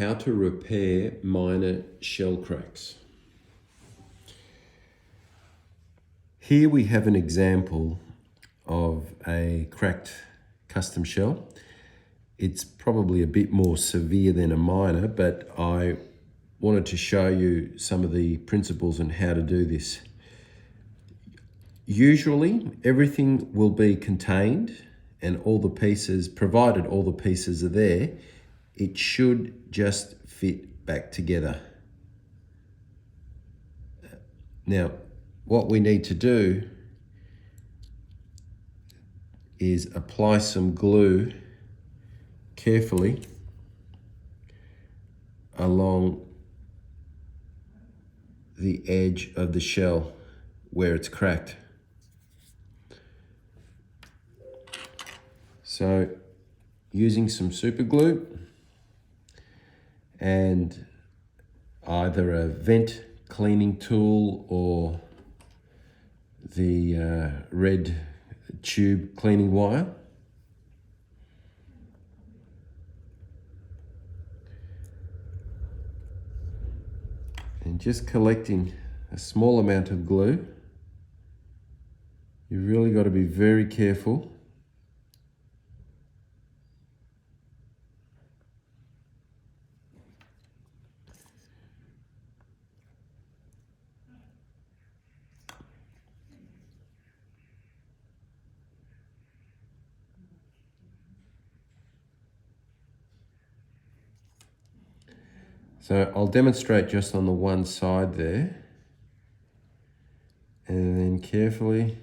How to repair minor shell cracks. Here we have an example of a cracked custom shell. It's probably a bit more severe than a minor, but I wanted to show you some of the principles and how to do this. Usually everything will be contained and all the pieces, provided all the pieces are there, it should just fit back together. Now, what we need to do is apply some glue carefully along the edge of the shell where it's cracked. So, using some super glue and either a vent cleaning tool or the red tube cleaning wire. And just collecting a small amount of glue. You've really got to be very careful. So I'll demonstrate just on the one side there, and then carefully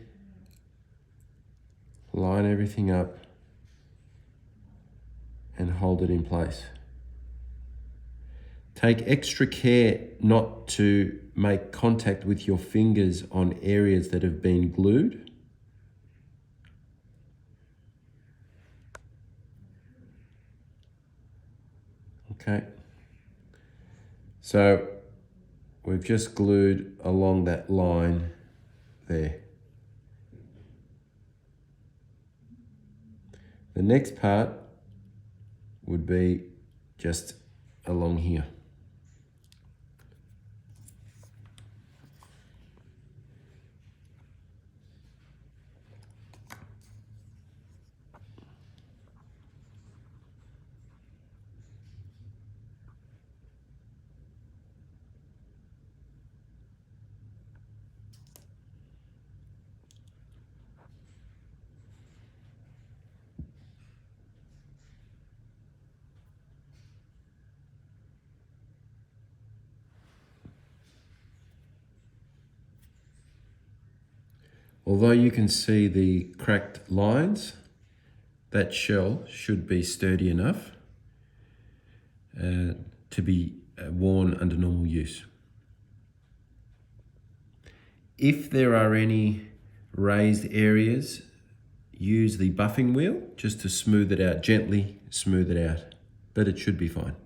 line everything up and hold it in place. Take extra care not to make contact with your fingers on areas that have been glued. Okay. So we've just glued along that line there. The next part would be just along here. Although you can see the cracked lines, that shell should be sturdy enough to be worn under normal use. If there are any raised areas, use the buffing wheel just to smooth it out, gently smooth it out, but it should be fine.